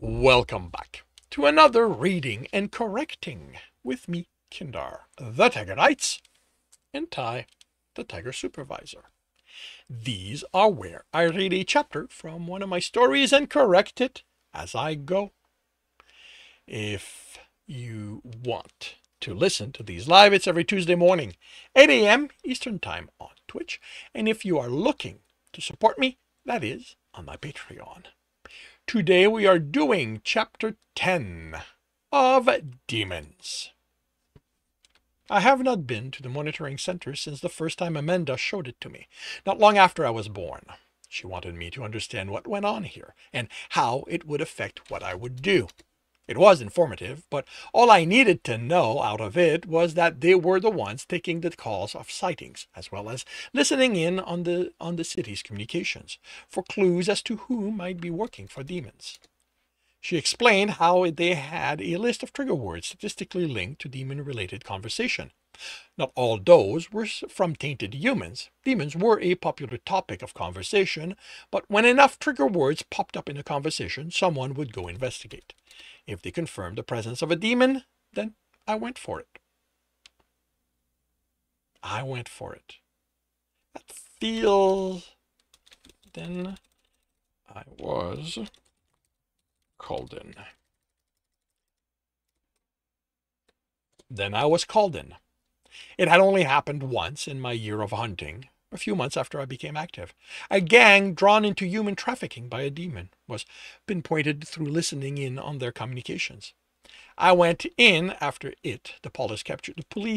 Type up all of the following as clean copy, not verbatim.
Welcome back to another reading and correcting with me, Kindar, the Tiger Knights, and Ty, the Tiger Supervisor. These are where I read a chapter from one of my stories and correct it as I go. If you want to listen to these live, it's every Tuesday morning, 8 a.m. Eastern Time on Twitch. And if you are looking to support me, that is on my Patreon. Today we are doing Chapter 10 of Demons. I have not been to the monitoring center since the first time Amanda showed it to me, not long after I was born. She wanted me to understand what went on here and how it would affect what I would do. It was informative, but all I needed to know out of it was that they were the ones taking the calls of sightings, as well as listening in on the city's communications for clues as to who might be working for demons. She explained how they had a list of trigger words statistically linked to demon-related conversation. Not all those were from tainted humans. Demons were a popular topic of conversation, but when enough trigger words popped up in a conversation, someone would go investigate. If they confirmed the presence of a demon, then I went for it. I went for it. That feels... Then I was called in. It had only happened once in my year of hunting, a few months after I became active. A gang drawn into human trafficking by a demon was pinpointed through listening in on their communications. I went in after it, the police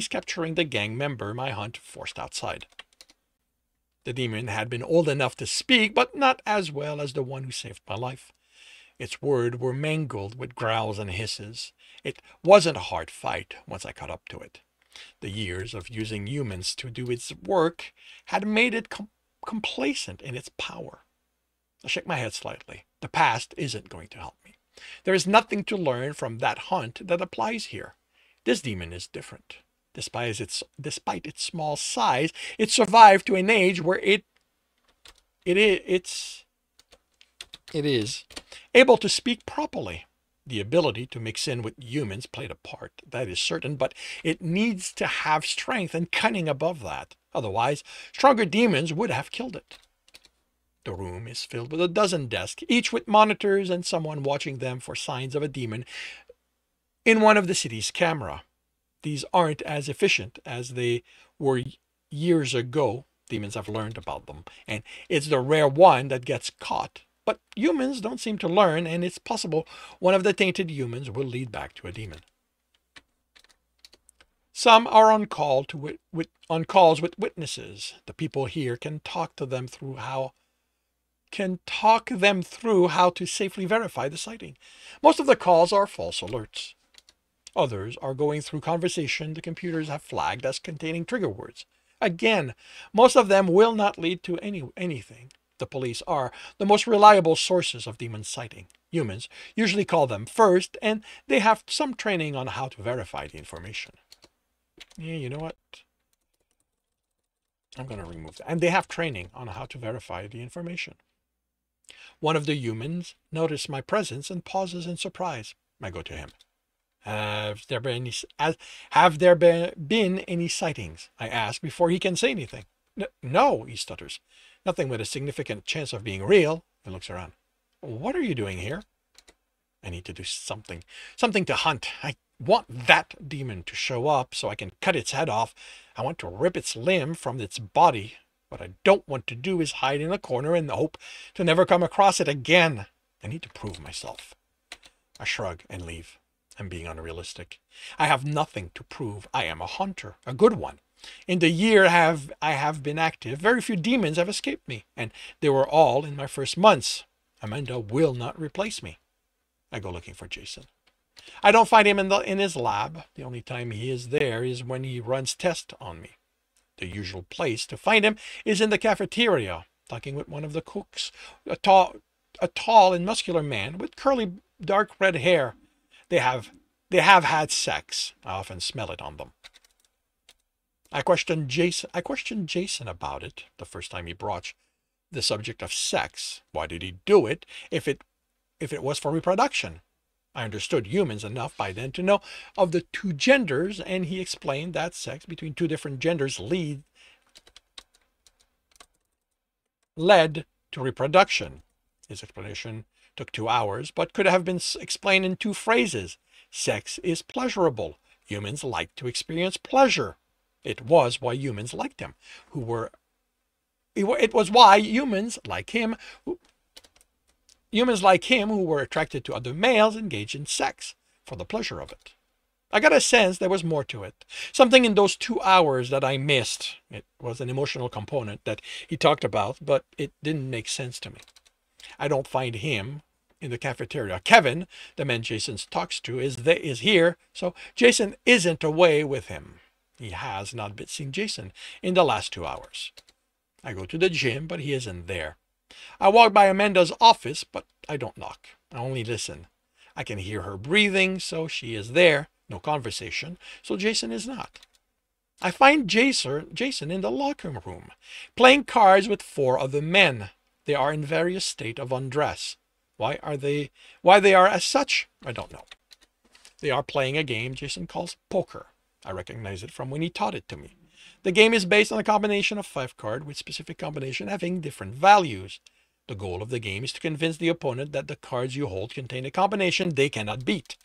capturing the gang member my hunt forced outside. The demon had been old enough to speak, but not as well as the one who saved my life. Its words were mangled with growls and hisses. It wasn't a hard fight once I caught up to it. The years of using humans to do its work had made it complacent in its power. I shook my head slightly. The past isn't going to help me. There is nothing to learn from that hunt that applies here. This demon is different. Despite its small size, it survived to an age where it is able to speak properly. The ability to mix in with humans played a part, that is certain, but it needs to have strength and cunning above that. Otherwise, stronger demons would have killed it. The room is filled with a dozen desks, each with monitors and someone watching them for signs of a demon in one of the city's camera. These aren't as efficient as they were years ago. Demons have learned about them, and it's the rare one that gets caught. But humans don't seem to learn, and it's possible one of the tainted humans will lead back to a demon. Some are on calls with witnesses. The people here can talk them through how to safely verify the sighting. Most of the calls are false alerts. Others are going through conversation the computers have flagged as containing trigger words. Again, most of them will not lead to anything. The police are the most reliable sources of demon sighting. Humans usually call them first, and they have some training on how to verify the information. Yeah, you know what? I'm going to remove that. And they have training on how to verify the information. One of the humans noticed my presence and pauses in surprise. I go to him. Have there been any sightings? I ask before he can say anything. No, he stutters. Nothing with a significant chance of being real. He looks around. What are you doing here? I need to do something to hunt. I want that demon to show up so I can cut its head off. I want to rip its limb from its body. What I don't want to do is hide in a corner and hope to never come across it again. I need to prove myself. I shrug and leave. I'm being unrealistic. I have nothing to prove. I am a hunter, a good one. In the year I have been active, very few demons have escaped me, and they were all in my first months. Amanda will not replace me. I go looking for Jason. I don't find him in his lab. The only time he is there is when he runs tests on me. The usual place to find him is in the cafeteria, talking with one of the cooks, a tall and muscular man with curly dark red hair. They have had sex. I often smell it on them. I questioned Jason about it the first time he broached the subject of sex. Why did he do it if if it was for reproduction. I understood humans enough by then to know of the two genders, and he explained that sex between two different genders led to reproduction. His explanation took 2 hours, but could have been explained in 2 phrases. Sex is pleasurable. Humans like to experience pleasure. It was why humans liked him, it was why humans like him who were attracted to other males engaged in sex for the pleasure of it. I got a sense there was more to it. Something in those 2 hours that I missed. It was an emotional component that he talked about, but it didn't make sense to me. I don't find him in the cafeteria. Kevin, the man Jason talks to, is here, so Jason isn't away with him. He has not seen Jason in the last 2 hours. I go to the gym, but he isn't there. I walk by Amanda's office, but I don't knock. I only listen. I can hear her breathing, so she is there. No conversation, so Jason is not. I find Jason in the locker room, playing cards with 4 other men. They are in various state of undress. Why they are as such, I don't know. They are playing a game Jason calls poker. I recognize it from when he taught it to me. The game is based on a combination of 5 cards with specific combination having different values. The goal of the game is to convince the opponent that the cards you hold contain a combination they cannot beat.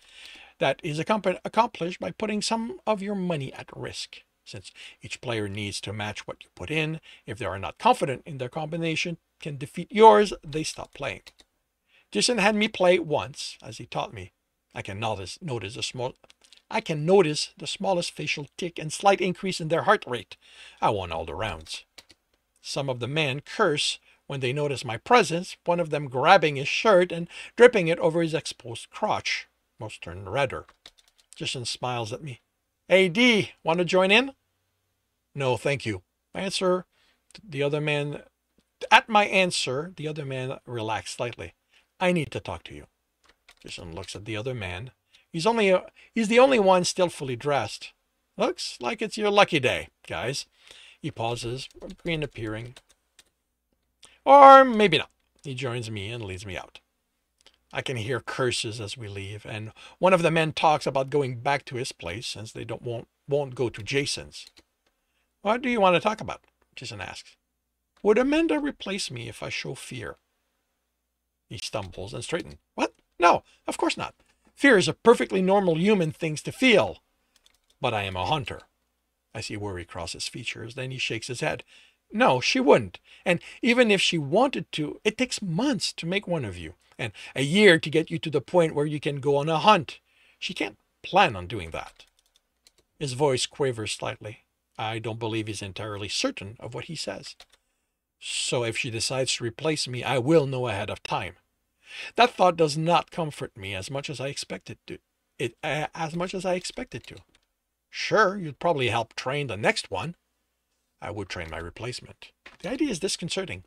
That is accomplished by putting some of your money at risk. Since each player needs to match what you put in, if they are not confident in their combination can defeat yours, they stop playing. Jason had me play once, as he taught me. I can notice the smallest facial tick and slight increase in their heart rate. I won all the rounds. Some of the men curse when they notice my presence, one of them grabbing his shirt and dripping it over his exposed crotch. Most turn redder. Jason smiles at me. Hey, D, want to join in? No, thank you. At my answer, the other man relaxed slightly. I need to talk to you. Jason looks at the other man. He's the only one still fully dressed. Looks like it's your lucky day, guys. He pauses, a grin appearing. Or maybe not. He joins me and leads me out. I can hear curses as we leave, and one of the men talks about going back to his place since they won't go to Jason's. What do you want to talk about? Jason asks. Would Amanda replace me if I show fear? He stumbles and straightens. What? No, of course not. Fear is a perfectly normal human thing to feel. But I am a hunter. I see worry cross his features, then he shakes his head. No, she wouldn't. And even if she wanted to, it takes months to make one of you, and a year to get you to the point where you can go on a hunt. She can't plan on doing that. His voice quavers slightly. I don't believe he's entirely certain of what he says. So if she decides to replace me, I will know ahead of time. That thought does not comfort me as much as I expected to. Sure, you'd probably help train the next one. I would train my replacement. The idea is disconcerting.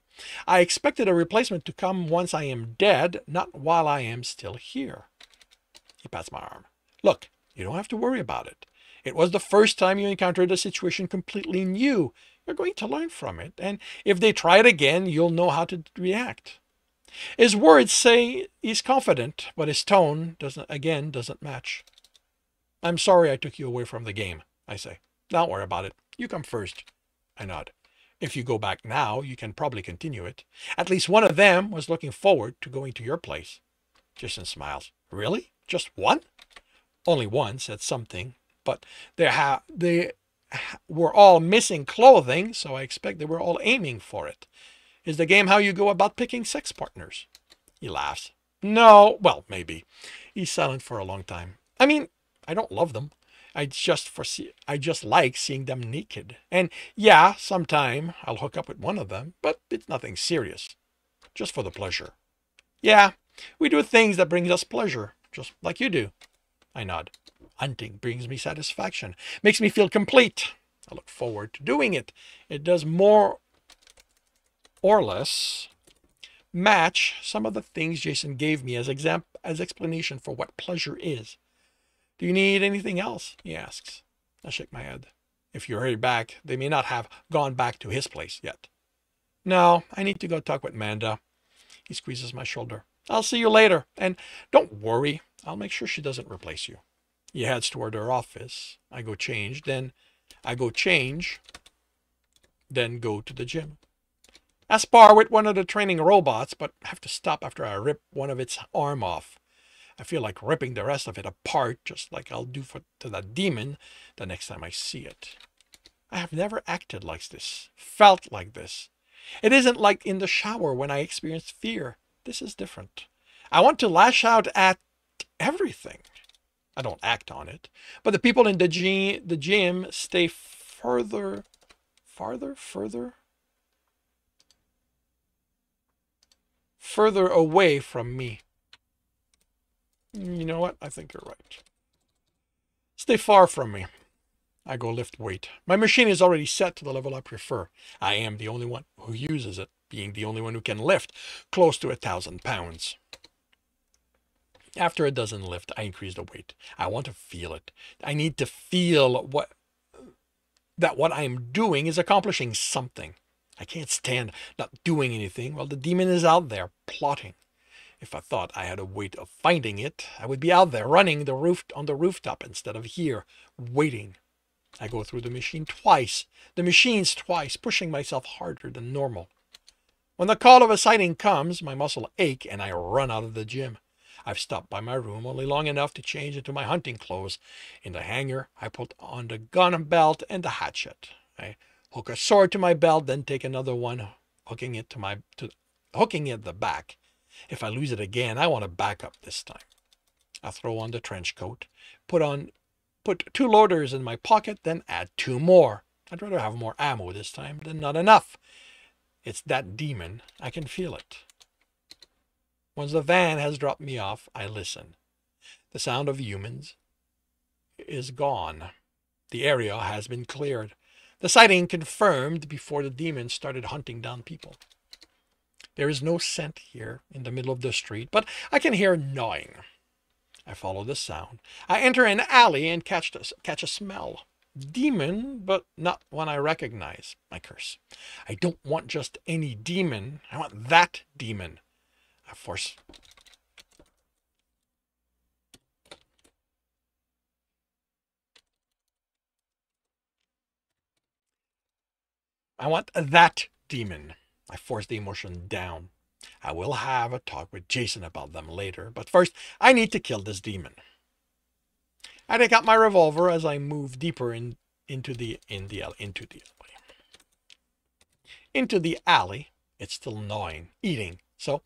I expected a replacement to come once I am dead, not while I am still here. He pats my arm. Look, you don't have to worry about it. It was the first time you encountered a situation completely new. You're going to learn from it, and if they try it again, you'll know how to react. His words say he's confident, but his tone doesn't match. I'm sorry I took you away from the game, I say. Don't worry about it. You come first. I nod. If you go back now, you can probably continue it. At least one of them was looking forward to going to your place. Jason smiles. Really? Just one? Only one said something, but they were all missing clothing, so I expect they were all aiming for it. Is the game how you go about picking sex partners? He laughs. No, well, maybe. He's silent for a long time. I mean, I don't love them. I just like seeing them naked. And yeah, sometime I'll hook up with one of them, but it's nothing serious. Just for the pleasure. Yeah, we do things that brings us pleasure, just like you do. I nod. Hunting brings me satisfaction, makes me feel complete. I look forward to doing it. It does more or less match some of the things Jason gave me as explanation for what pleasure is. Do you need anything else? He asks. I shake my head. If you hurry back, they may not have gone back to his place yet. No, I need to go talk with Amanda. He squeezes my shoulder. I'll see you later. And don't worry, I'll make sure she doesn't replace you. He heads toward her office. I go change, then go to the gym. I spar with one of the training robots, but have to stop after I rip one of its arm off. I feel like ripping the rest of it apart, just like I'll do to that demon the next time I see it. I have never acted like this, felt like this. It isn't like in the shower when I experienced fear. This is different. I want to lash out at everything. I don't act on it. But the people in the gym stay further away from me. You know what? I think you're right. Stay far from me. I go lift weight. My machine is already set to the level I prefer. I am the only one who uses it, being the only one who can lift close to 1,000 pounds. After a dozen lifts, I increase the weight. I want to feel it. I need to feel what I'm doing is accomplishing something. I can't stand not doing anything while the demon is out there plotting. If I thought I had a way of finding it, I would be out there running on the rooftop instead of here, waiting. I go through the machines twice, pushing myself harder than normal. When the call of a sighting comes, my muscles ache and I run out of the gym. I've stopped by my room only long enough to change into my hunting clothes. In the hanger, I put on the gun belt and the hatchet. I hook a sword to my belt, then take another one, hooking it at the back. If I lose it again, I want to back up this time. I throw on the trench coat, put 2 loaders in my pocket, then add 2 more. I'd rather have more ammo this time than not enough. It's that demon. I can feel it. Once the van has dropped me off, I listen. The sound of humans is gone. The area has been cleared. The sighting confirmed before the demons started hunting down people. There is no scent here in the middle of the street, but I can hear gnawing. I follow the sound. I enter an alley and catch a smell. Demon, but not one I recognize. I curse. I don't want just any demon. I want that demon. I force. I want that demon. I force the emotion down. I will have a talk with Jason about them later, but first I need to kill this demon. I take out my revolver as I move deeper into the alley. It's still gnawing, eating, so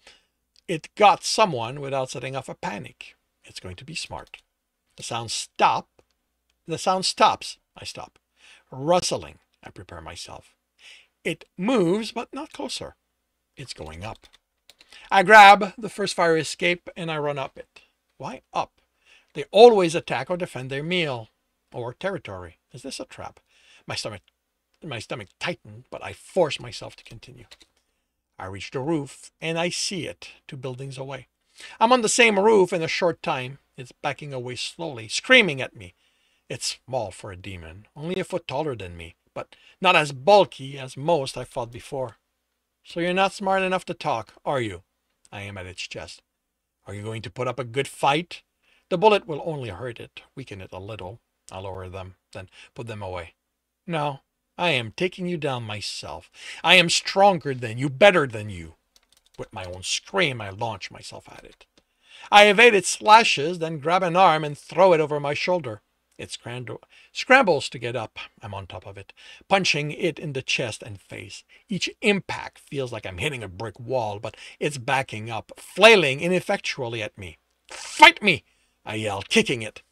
it got someone without setting off a panic. It's going to be smart. The sound stops. I stop. Rustling. I prepare myself. It moves, but not closer. It's going up. I grab the first fire escape and I run up it. Why up? They always attack or defend their meal or territory. Is this a trap? My stomach tightened, but I force myself to continue. I reach the roof and I see it 2 buildings away. I'm on the same roof in a short time. It's backing away slowly, screaming at me. It's small for a demon, only a foot taller than me, but not as bulky as most I fought before. So you're not smart enough to talk, are you? I am at its chest. Are you going to put up a good fight? The bullet will only hurt it, weaken it a little. I'll lower them, then put them away. No, I am taking you down myself. I am stronger than you, better than you. With my own scream, I launch myself at it. I evade its slashes, then grab an arm and throw it over my shoulder. It scrambles to get up. I'm on top of it, punching it in the chest and face. Each impact feels like I'm hitting a brick wall, but it's backing up, flailing ineffectually at me. Fight me! I yell, kicking it.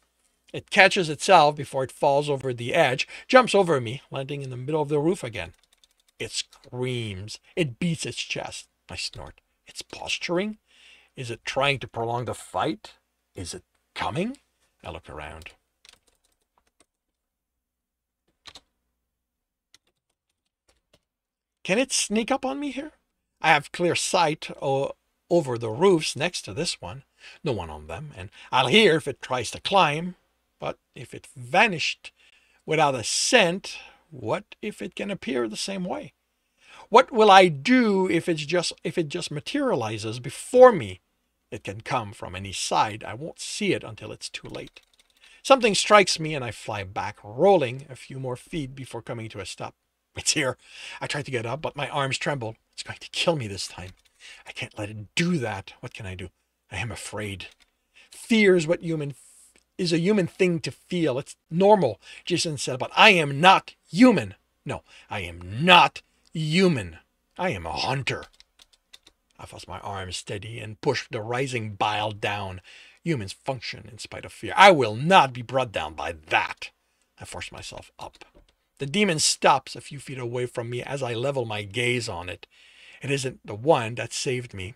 It catches itself before it falls over the edge, jumps over me, landing in the middle of the roof again. It screams. It beats its chest. I snort. It's posturing? Is it trying to prolong the fight? Is it coming? I look around. Can it sneak up on me here? I have clear sight over the roofs next to this one. No one on them, and I'll hear if it tries to climb. But if it vanished without a scent, what if it can appear the same way? What will I do if it just materializes before me? It can come from any side. I won't see it until it's too late. Something strikes me and I fly back, rolling a few more feet before coming to a stop. It's here. I try to get up, but my arms tremble. It's going to kill me this time. I can't let it do that. What can I do? I am afraid. Fear is a human thing to feel. It's normal, Jason said, but I am not human. No, I am not human. I am a hunter. I force my arms steady and push the rising bile down. Humans function in spite of fear. I will not be brought down by that. I force myself up. The demon stops a few feet away from me as I level my gaze on it. It isn't the one that saved me.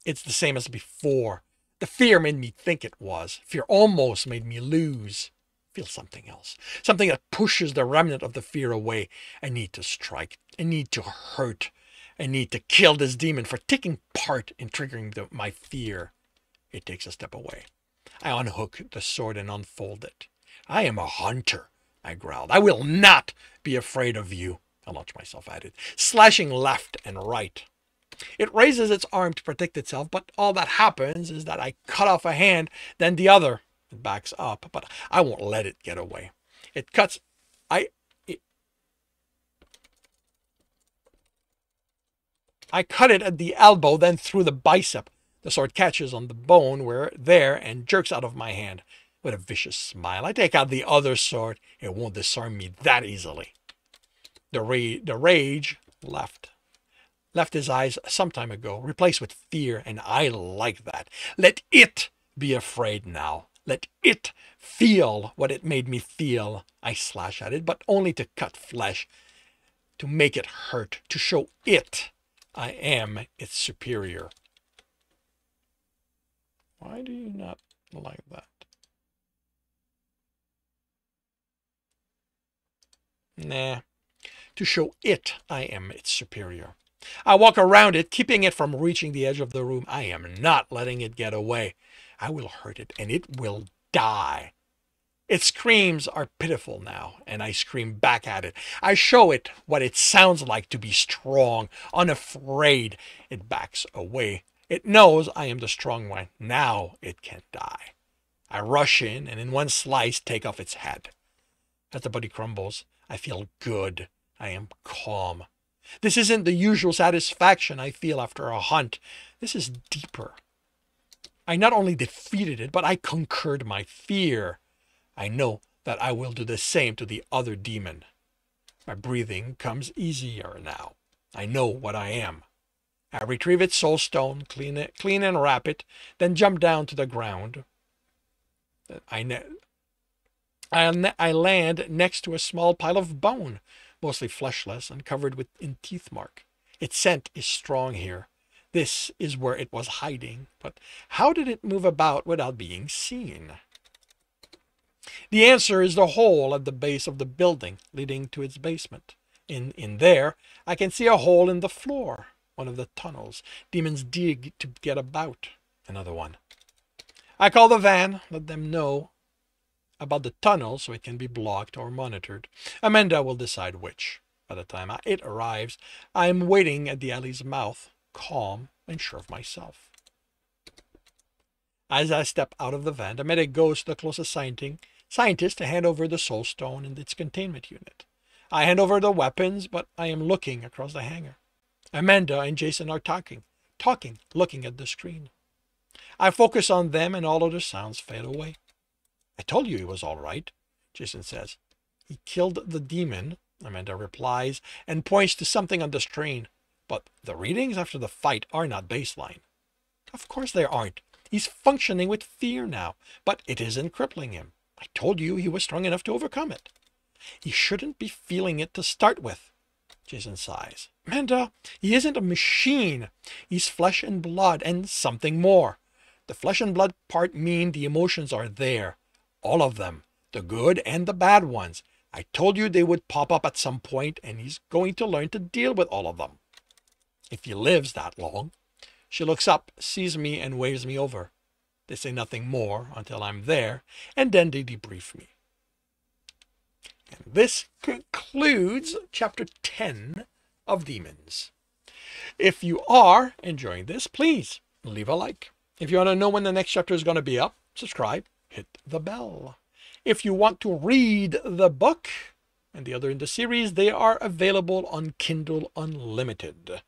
It's the same as before. The fear made me think it was. Fear almost made me lose. Feel something else. Something that pushes the remnant of the fear away. I need to strike. I need to hurt. I need to kill this demon for taking part in triggering my fear. It takes a step away. I unhook the sword and unfold it. I am a hunter, I growled. I will not be afraid of you. I launch myself at it, slashing left and right. It raises its arm to protect itself, but all that happens is that I cut off a hand, then the other. It backs up, but I won't let it get away. It cuts. I cut it at the elbow, then through the bicep. The sword catches on the bone and jerks out of my hand. With a vicious smile, I take out the other sword. It won't disarm me that easily. The rage left his eyes some time ago, replaced with fear, and I like that. Let it be afraid now. Let it feel what it made me feel. I slash at it, but only to cut flesh, to make it hurt, to show it I am its superior. Why do you not like that? Nah. To show it I am its superior. I walk around it, keeping it from reaching the edge of the room. I am not letting it get away. I will hurt it, and it will die. Its screams are pitiful now, and I scream back at it. I show it what it sounds like to be strong, unafraid. It backs away. It knows I am the strong one. Now it can die. I rush in, and in one slice take off its head. As the body crumbles, I feel good. I am calm. This isn't the usual satisfaction I feel after a hunt. This is deeper. I not only defeated it, but I conquered my fear. I know that I will do the same to the other demon. My breathing comes easier now. I know what I am. I retrieve its soul stone, clean and wrap it, then jump down to the ground. I land next to a small pile of bone, mostly fleshless and covered in teeth mark. Its scent is strong here. This is where it was hiding, but how did it move about without being seen? The answer is the hole at the base of the building leading to its basement. In there, I can see a hole in the floor, one of the tunnels demons dig to get about. Another one. I call the van, let them know about the tunnel so it can be blocked or monitored. Amanda will decide which. By the time it arrives, I am waiting at the alley's mouth, calm and sure of myself. As I step out of the van, the medic goes to the closest scientist to hand over the soul stone and its containment unit. I hand over the weapons, but I am looking across the hangar. Amanda and Jason are talking, looking at the screen. I focus on them and all other sounds fade away. I told you he was all right, Jason says. He killed the demon, Amanda replies, and points to something on the screen. But the readings after the fight are not baseline. Of course they aren't. He's functioning with fear now, but it isn't crippling him. I told you he was strong enough to overcome it. He shouldn't be feeling it to start with, Jason sighs. Amanda, he isn't a machine. He's flesh and blood and something more. The flesh and blood part mean the emotions are there. All of them. The good and the bad ones. I told you they would pop up at some point, and he's going to learn to deal with all of them. If he lives that long. She looks up, sees me, and waves me over. They say nothing more until I'm there, and then they debrief me. And this concludes Chapter 10 of Demons. If you are enjoying this, please leave a like. If you want to know when the next chapter is going to be up, subscribe, hit the bell. If you want to read the book and the other in the series, they are available on Kindle Unlimited.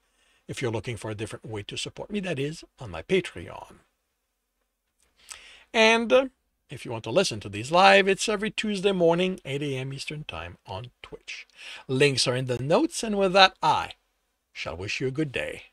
If you're looking for a different way to support me, that is on my Patreon. And if you want to listen to these live, it's every Tuesday morning, 8 a.m. Eastern Time on Twitch. Links are in the notes, and with that, I shall wish you a good day.